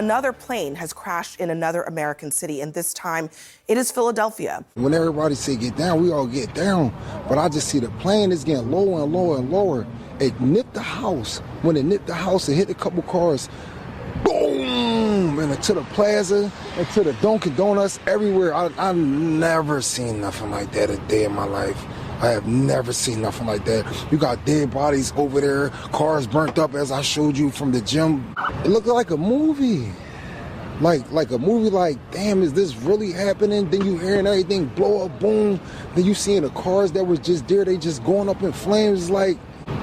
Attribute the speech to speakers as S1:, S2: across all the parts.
S1: Another plane has crashed in another American city, and this time it is Philadelphia.
S2: When everybody say get down, we all get down. But I just see the plane is getting lower and lower and lower. It nipped the house. When it nipped the house, it hit a couple cars. Boom! And it to the plaza, and to the Dunkin' Donuts, everywhere. I never seen nothing like that a day in my life. I have never seen nothing like that. You got dead bodies over there, cars burnt up as I showed you from the gym. It looked like a movie. Like a movie, like, damn, is this really happening? Then you hearing everything blow up, boom. Then you seeing the cars that was just there, they just going up in flames. Like,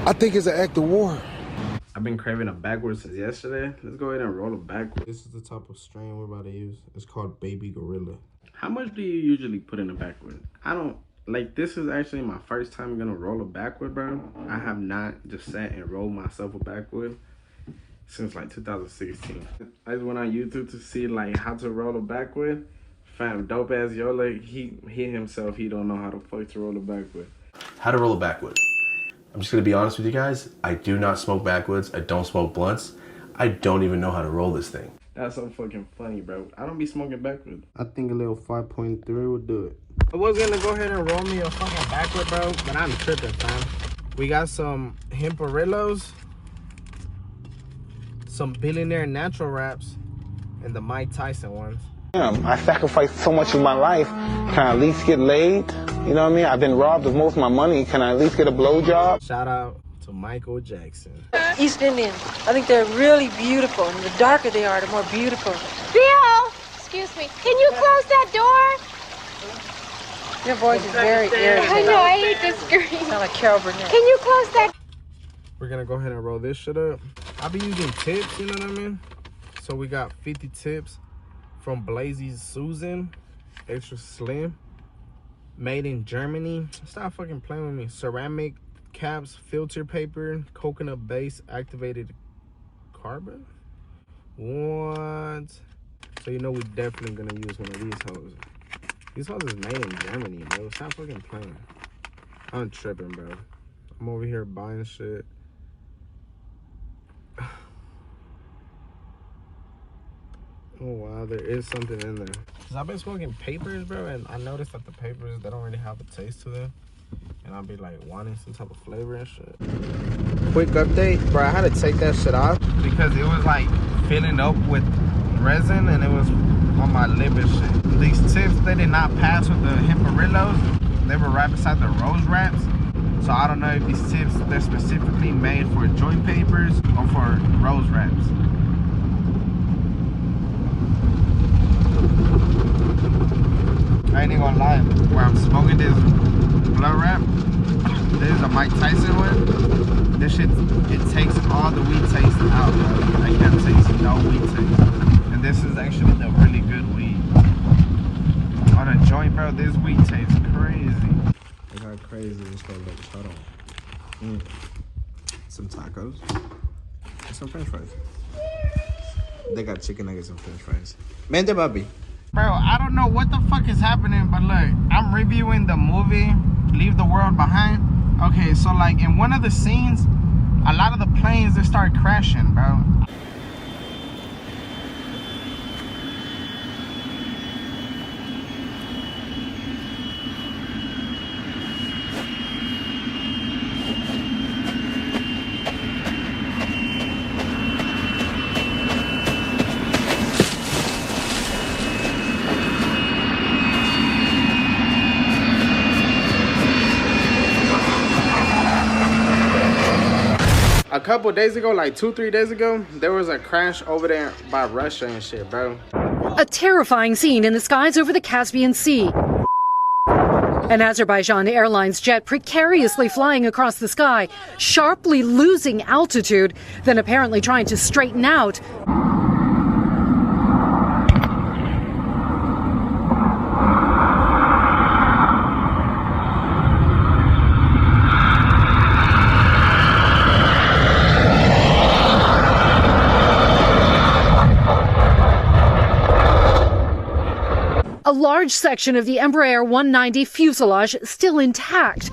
S2: I think it's an act of war.
S3: I've been craving a backwards since yesterday. Let's go ahead and roll it backwards.
S4: This is the type of strain we're about to use. It's called Baby Gorilla.
S3: How much do you usually put in a backward? I don't, like, this is actually my first time gonna roll a backward, bro. I have not just sat and rolled myself a backward since like 2016. I just went on YouTube to see like how to roll a backward. Fam, dope ass Yola, he himself, he don't know how the fuck to roll a backward.
S5: How to roll a backward. I'm just gonna be honest with you guys. I do not smoke backwoods. I don't smoke blunts. I don't even know how to roll this thing.
S3: That's so fucking funny, bro. I don't be smoking backward.
S4: I think a little 5.3 would do it.
S3: I was gonna go ahead and roll me a fucking backward, bro, but I'm tripping, fam. We got some Hemperillos, some Billionaire Natural Wraps, and the Mike Tyson ones.
S6: Damn, I sacrificed so much of my life. Can I at least get laid? You know what I mean? I've been robbed of most of my money. Can I at least get a blowjob?
S3: Shout out to Michael Jackson.
S7: East Indians, I think they're really beautiful, and the darker they are, the more beautiful.
S8: Bill! Excuse me. Can you close that door?
S7: Your voice is very irritating.
S8: I know, I hate this scream.
S7: Sound like Carol Burnett.
S8: Can you close that?
S3: We're gonna go ahead and roll this shit up. I'll be using tips, you know what I mean? So we got 50 tips from Blazy's Susan, extra slim, made in Germany. Stop fucking playing with me. Ceramic caps, filter paper, coconut base, activated carbon. What? So you know we definitely gonna use one of these hoes. These hoes is made in Germany, bro. Stop fucking playing. I'm tripping, bro. I'm over here buying shit. Oh wow, there is something in there. Cause I've been smoking papers, bro, and I noticed that the papers, they don't really have a taste to them. And I'll be like wanting some type of flavor and shit. Quick update, bro, I had to take that shit off because it was like filling up with resin and it was on my lip and shit. These tips, they did not pass with the Hemperillos. They were right beside the rose wraps. So I don't know if these tips, they're specifically made for joint papers or for rose wraps. I ain't even gonna lie, where I'm smoking this blood wrap, this is a Mike Tyson one. This shit, it takes all the weed taste out, bro. I can't taste no weed taste. And this is actually the really good weed. On a joint, bro, this weed tastes crazy.
S4: Look how crazy this gonna look. Hold on. Some tacos. And some french fries. They got chicken nuggets and french fries. Mente papi.
S3: Bro, I don't know what the fuck is happening, but look, I'm reviewing the movie Leave the World Behind. Okay, so like in one of the scenes, a lot of the planes, they start crashing, bro. A couple days ago, like 2-3 days ago, there was a crash over there by Russia and shit, bro.
S9: A terrifying scene in the skies over the Caspian Sea. An Azerbaijan Airlines jet precariously flying across the sky, sharply losing altitude, then apparently trying to straighten out. A large section of the Embraer 190 fuselage still intact.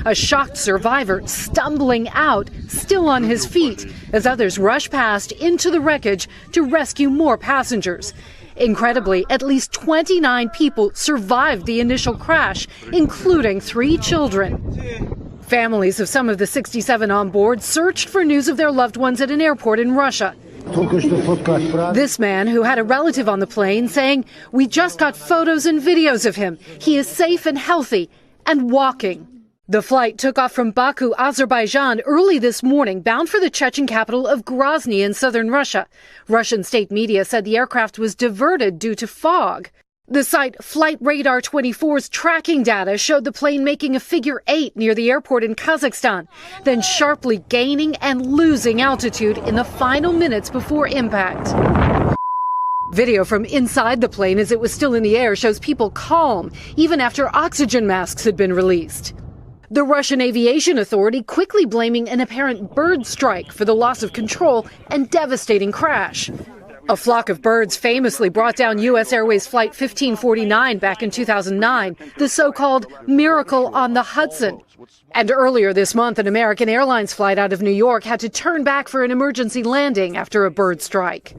S9: a shocked survivor stumbling out, still on his feet, as others rush past into the wreckage to rescue more passengers. Incredibly, at least 29 people survived the initial crash, including 3 children. Families of some of the 67 on board searched for news of their loved ones at an airport in Russia. This man, who had a relative on the plane, saying, "We just got photos and videos of him. He is safe and healthy and walking." The flight took off from Baku, Azerbaijan, early this morning, bound for the Chechen capital of Grozny in southern Russia. Russian state media said the aircraft was diverted due to fog. The site Flight Radar 24's tracking data showed the plane making a figure 8 near the airport in Kazakhstan, then sharply gaining and losing altitude in the final minutes before impact. Video from inside the plane as it was still in the air shows people calm, even after oxygen masks had been released. The Russian Aviation Authority quickly blaming an apparent bird strike for the loss of control and devastating crash. A flock of birds famously brought down U.S. Airways Flight 1549 back in 2009, the so-called Miracle on the Hudson. And earlier this month, an American Airlines flight out of New York had to turn back for an emergency landing after a bird strike.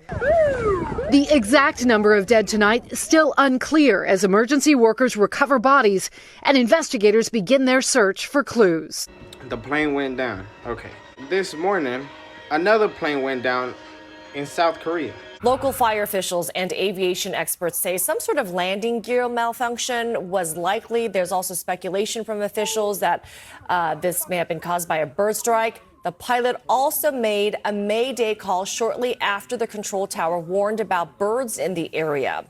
S9: The exact number of dead tonight still unclear as emergency workers recover bodies and investigators begin their search for clues.
S3: The plane went down. Okay. This morning, another plane went down in South Korea.
S10: Local fire officials and aviation experts say some sort of landing gear malfunction was likely. There's also speculation from officials that this may have been caused by a bird strike. The pilot also made a Mayday call shortly after the control tower warned about birds in the area.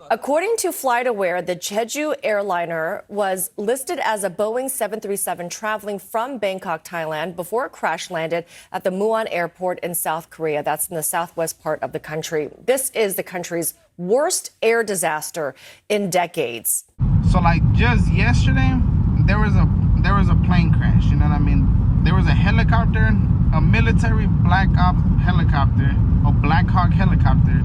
S10: According to FlightAware, the Jeju airliner was listed as a Boeing 737 traveling from Bangkok, Thailand, before it crash landed at the Muan airport in South Korea. That's in the southwest part of the country. This is the country's worst air disaster in decades.
S3: So, like, just yesterday, there was a plane crash. You know what I mean? There was a helicopter, a military Black Ops helicopter, a Black Hawk helicopter,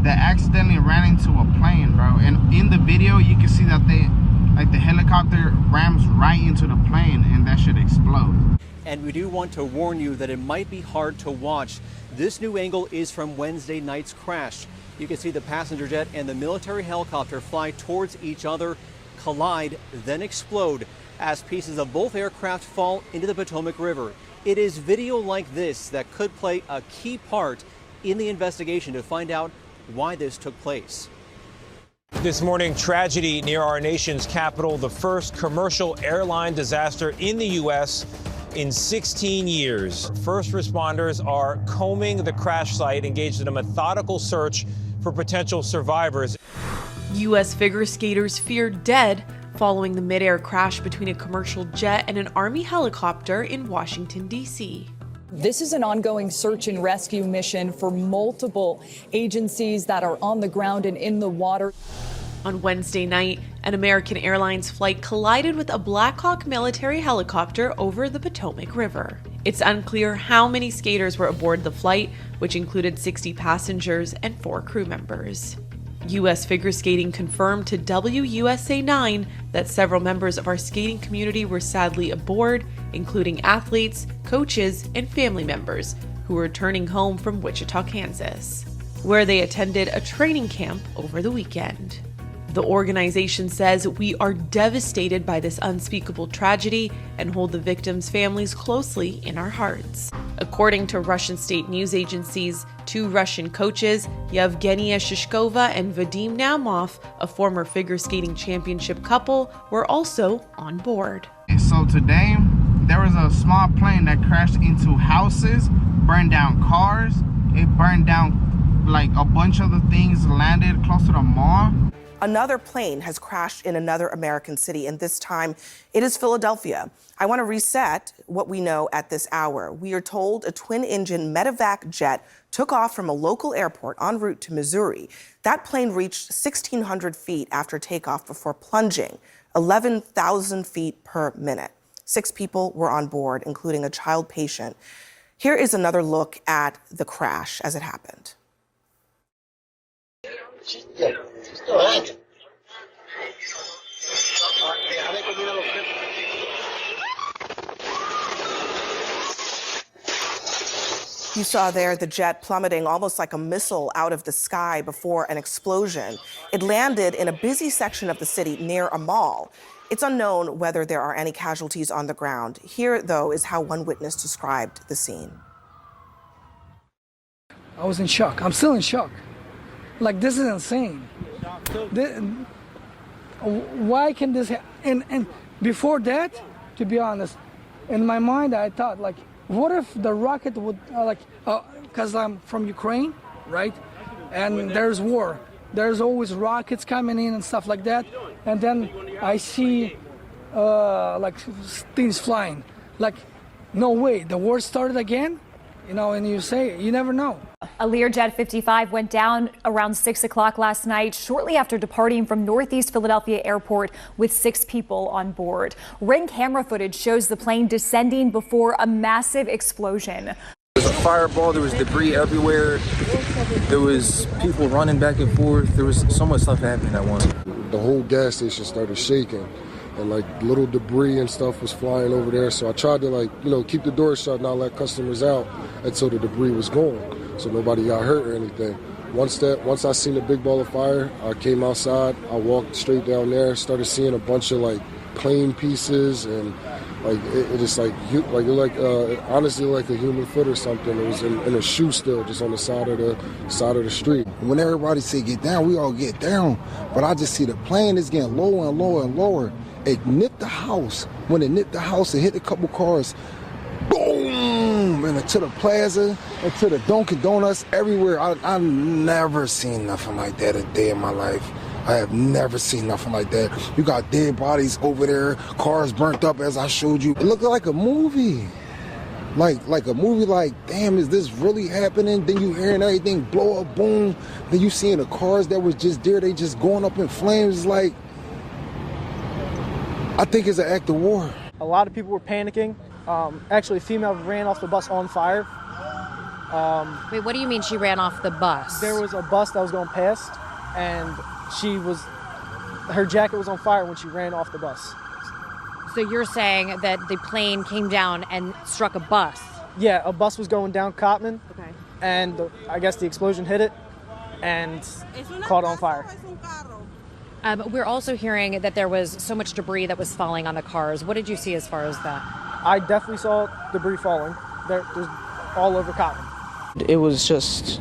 S3: that accidentally ran into a plane, bro. And in the video, you can see that the helicopter rams right into the plane and that should explode.
S11: And we do want to warn you that it might be hard to watch. This new angle is from Wednesday night's crash. You can see the passenger jet and the military helicopter fly towards each other, collide, then explode as pieces of both aircraft fall into the Potomac River. It is video like this that could play a key part in the investigation to find out why this took place.
S12: This morning, tragedy near our nation's capital, the first commercial airline disaster in the U.S. in 16 years. First responders are combing the crash site, engaged in a methodical search for potential survivors.
S13: U.S. figure skaters feared dead following the mid-air crash between a commercial jet and an Army helicopter in Washington, D.C.
S14: This is an ongoing search and rescue mission for multiple agencies that are on the ground and in the water.
S13: On Wednesday night, an American Airlines flight collided with a Black Hawk military helicopter over the Potomac River. It's unclear how many skaters were aboard the flight, which included 60 passengers and 4 crew members. U.S. Figure Skating confirmed to WUSA 9 that several members of our skating community were sadly aboard, including athletes, coaches, and family members who were returning home from Wichita, Kansas, where they attended a training camp over the weekend. The organization says, "We are devastated by this unspeakable tragedy and hold the victims' families closely in our hearts." According to Russian state news agencies, 2 Russian coaches, Yevgenia Shishkova and Vadim Naumov, a former figure skating championship couple, were also on board.
S3: So today, there was a small plane that crashed into houses, burned down cars. It burned down like a bunch of the things landed close to the mall.
S1: Another plane has crashed in another American city, and this time it is Philadelphia. I want to reset what we know at this hour. We are told a twin-engine medevac jet took off from a local airport en route to Missouri. That plane reached 1,600 feet after takeoff before plunging 11,000 feet per minute. 6 people were on board, including a child patient. Here is another look at the crash as it happened. You saw there the jet plummeting almost like a missile out of the sky before an explosion. It landed in a busy section of the city near a mall. It's unknown whether there are any casualties on the ground. Here, though, is how one witness described the scene.
S15: I was in shock. I'm still in shock. Like, this is insane. Why can this happen? And before that, to be honest, in my mind, I thought, like, what if the rocket would, because I'm from Ukraine, right? And there's war. There's always rockets coming in and stuff like that. And then I see, things flying. Like, no way, the war started again? You know, and you say, you never know.
S16: A Learjet 55 went down around 6 o'clock last night, shortly after departing from Northeast Philadelphia Airport with 6 people on board. Ring camera footage shows the plane descending before a massive explosion.
S17: There was a fireball, there was debris everywhere. There was people running back and forth. There was so much stuff happening at once.
S2: The whole gas station started shaking. And like little debris and stuff was flying over there. So I tried to keep the door shut, not let customers out until the debris was gone. So nobody got hurt or anything. Once I seen the big ball of fire, I came outside, I walked straight down there, started seeing a bunch of plane pieces and honestly like a human foot or something. It was in a shoe still, just on the side of the street.
S18: When everybody say get down, we all get down. But I just see the plane is getting lower and lower and lower. It nipped the house. When it nipped the house, it hit a couple cars. Boom! And to the plaza, and to the Dunkin' Donuts, everywhere. I've never seen nothing like that a day in my life. I have never seen nothing like that. You got dead bodies over there, cars burnt up as I showed you. It looked like a movie. Like a movie, damn, is this really happening? Then you hearing everything blow up, boom. Then you seeing the cars that was just there, they just going up in flames. I think it's an act of war.
S19: A lot of people were panicking. Actually, a female ran off the bus on fire.
S20: Wait, what do you mean she ran off the bus?
S19: There was a bus that was going past, and her jacket was on fire when she ran off the bus.
S20: So you're saying that the plane came down and struck a bus?
S19: Yeah, a bus was going down Cotman.
S20: Okay.
S19: And I guess the explosion hit it and caught on fire.
S20: We're also hearing that there was so much debris that was falling on the cars. What did you see as far as that?
S19: I definitely saw debris falling. There's all over Cotman. It was just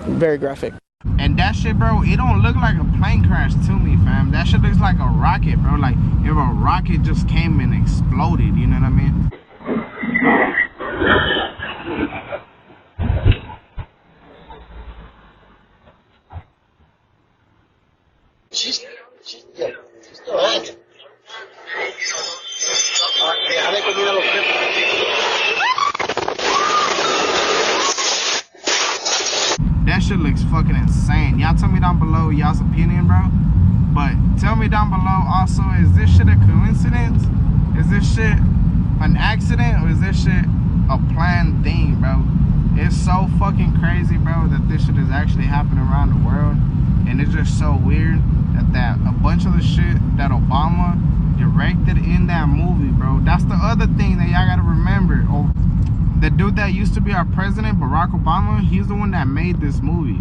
S19: very graphic.
S3: And that shit, bro, it don't look like a plane crash to me, fam. That shit looks like a rocket, bro. Like if a rocket just came and exploded, you know what I mean?
S21: She's still hanging.
S3: That shit looks fucking insane. Y'all tell me down below y'all's opinion, bro. But tell me down below also, is this shit a coincidence? Is this shit an accident? Or is this shit a planned thing, bro? It's so fucking crazy, bro, that this shit is actually happening around the world. And it's just so weird that a bunch of the shit that Obama directed in that movie, bro. That's the other thing that y'all gotta remember. Oh, the dude that used to be our president, Barack Obama, he's the one that made this movie.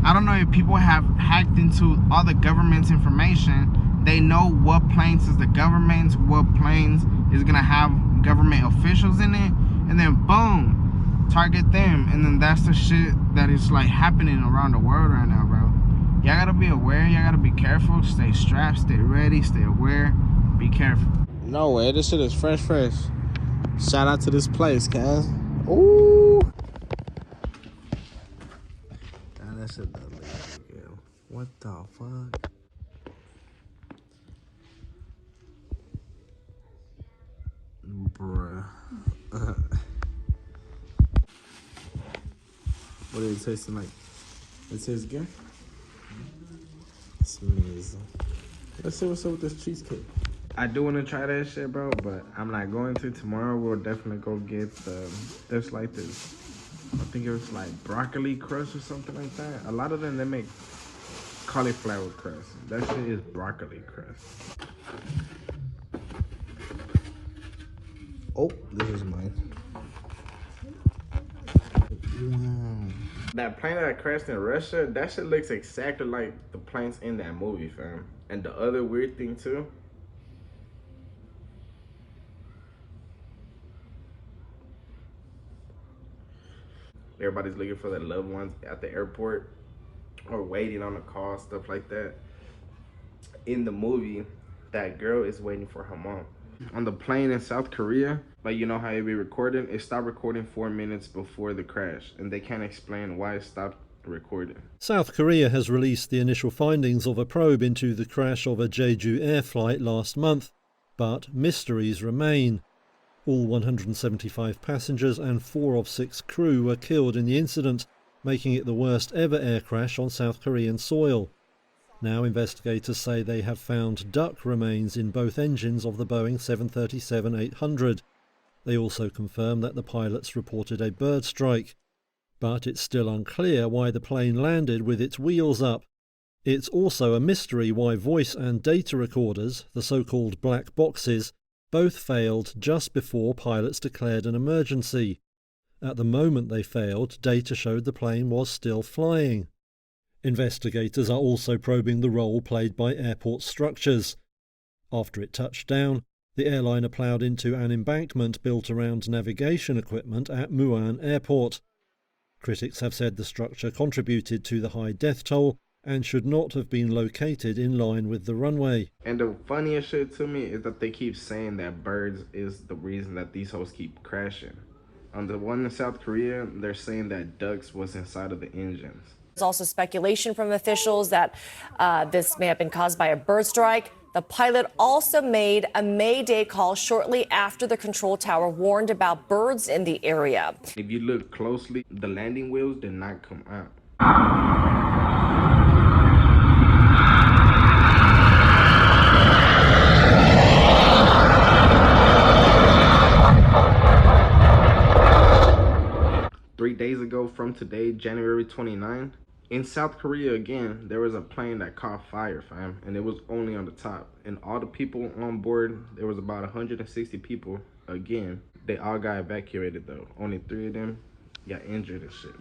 S3: I don't know if people have hacked into all the government's information. They know what planes is the government's, what planes is gonna have government officials in it, and then boom, target them. And then that's the shit that is happening around the world right now, bro. Y'all gotta be aware, y'all gotta be careful, stay strapped, stay ready, stay aware, be careful. No way, this shit is fresh. Shout out to this place, guys. Ooh. Damn, that shit does look good. What the fuck? Bruh. What is it tasting like? It tastes good? It's amazing. Let's see what's up with this cheesecake. I do want to try that shit, bro, but I'm not going to. Tomorrow we'll definitely go get there's like this, I think it was like broccoli crust or something like that. A lot of them, they make cauliflower crust. That shit is broccoli crust. Oh, this is mine.
S4: Wow.
S3: That plane that crashed in Russia, that shit looks exactly like the planes in that movie, fam. And the other weird thing too, everybody's looking for their loved ones at the airport or waiting on a call, stuff like that. In the movie, that girl is waiting for her mom. On the plane in South Korea, like, you know how it be recording? It stopped recording 4 minutes before the crash, and they can't explain why it stopped recording.
S5: South Korea has released the initial findings of a probe into the crash of a Jeju air flight last month, but mysteries remain. All 175 passengers and 4 of 6 crew were killed in the incident, making it the worst ever air crash on South Korean soil. Now investigators say they have found duck remains in both engines of the Boeing 737-800. They also confirm that the pilots reported a bird strike. But it's still unclear why the plane landed with its wheels up. It's also a mystery why voice and data recorders, the so-called black boxes, both failed just before pilots declared an emergency. At the moment they failed, data showed the plane was still flying. Investigators are also probing the role played by airport structures. After it touched down, the airliner ploughed into an embankment built around navigation equipment at Muan Airport. Critics have said the structure contributed to the high death toll and should not have been located in line with the runway.
S3: And the funniest shit to me is that they keep saying that birds is the reason that these hoes keep crashing. On the one in South Korea, they're saying that ducks was inside of the engines.
S10: There's also speculation from officials that this may have been caused by a bird strike. The pilot also made a Mayday call shortly after the control tower warned about birds in the area.
S3: If you look closely, the landing wheels did not come out. 3 days ago from today, January 29, in South Korea again, there was a plane that caught fire, fam, and it was only on the top. And all the people on board, there was about 160 people. Again, they all got evacuated though. Only 3 of them got injured and shit.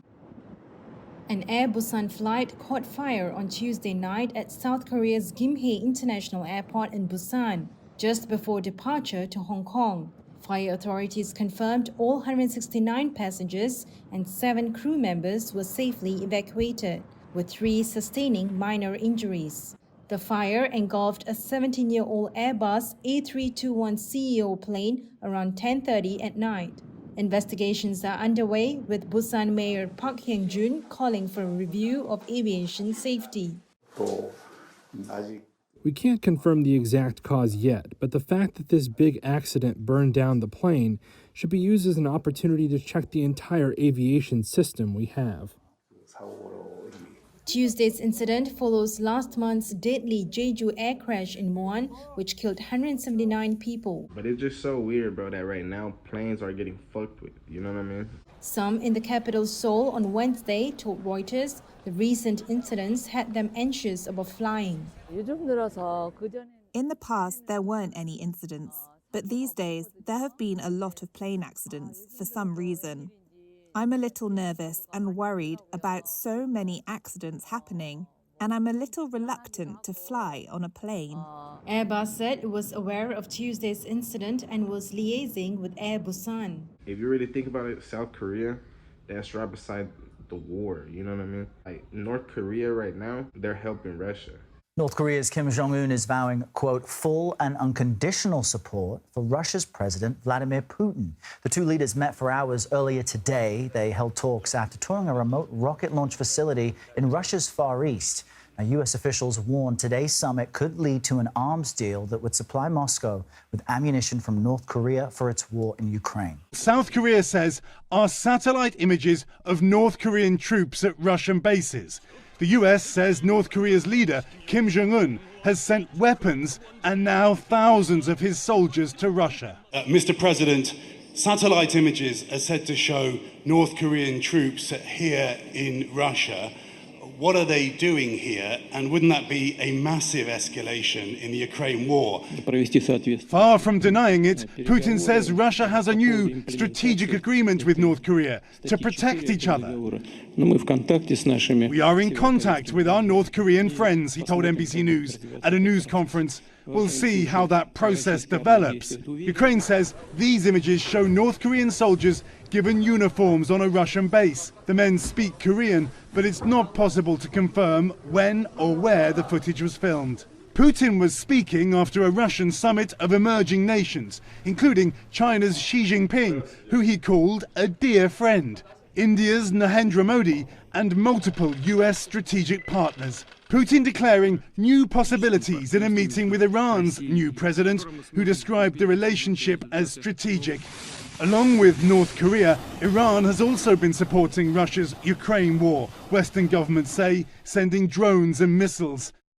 S22: An Air Busan flight caught fire on Tuesday night at South Korea's Gimhae International Airport in Busan, just before departure to Hong Kong. Fire authorities confirmed all 169 passengers and 7 crew members were safely evacuated, with 3 sustaining minor injuries. The fire engulfed a 17-year-old Airbus A321ceo plane around 10:30 at night. Investigations are underway, with Busan Mayor Park Hyung-jun calling for a review of aviation safety.
S23: We can't confirm the exact cause yet, but the fact that this big accident burned down the plane should be used as an opportunity to check the entire aviation system we have.
S22: Tuesday's incident follows last month's deadly Jeju air crash in Muan, which killed 179 people.
S3: But it's just so weird, bro, that right now planes are getting fucked with. You know what I mean?
S22: Some in the capital Seoul on Wednesday told Reuters the recent incidents had them anxious about flying.
S24: In the past, there weren't any incidents, but these days there have been a lot of plane accidents for some reason. I'm a little nervous and worried about so many accidents happening, and I'm a little reluctant to fly on a plane.
S22: Airbus said it was aware of Tuesday's incident and was liaising with Air Busan.
S3: If you really think about it, South Korea, that's right beside the war, you know what I mean? Like North Korea right now, they're helping Russia.
S25: North Korea's Kim Jong-un is vowing, quote, full and unconditional support for Russia's President Vladimir Putin. The 2 leaders met for hours earlier today. They held talks after touring a remote rocket launch facility in Russia's Far East. Now, U.S. officials warned today's summit could lead to an arms deal that would supply Moscow with ammunition from North Korea for its war in Ukraine.
S26: South Korea says are satellite images of North Korean troops at Russian bases. The US says North Korea's leader, Kim Jong-un, has sent weapons and now thousands of his soldiers to Russia.
S27: Mr. President, satellite images are said to show North Korean troops here in Russia. what are they doing here? And wouldn't that be a massive escalation in the Ukraine war?
S26: Far from denying it, Putin says Russia has a new strategic agreement with North Korea to protect each other. We are in contact with our North Korean friends, he told NBC News at a news conference. We'll see how that process develops. Ukraine says these images show North Korean soldiers given uniforms on a Russian base. The men speak Korean, but it's not possible to confirm when or where the footage was filmed. Putin was speaking after a Russian summit of emerging nations, including China's Xi Jinping, who he called a dear friend, India's Narendra Modi, and multiple US strategic partners. Putin declaring new possibilities in a meeting with Iran's new president, who described the relationship as strategic. Along with North Korea, Iran has also been supporting Russia's Ukraine war, Western governments say, sending drones and missiles.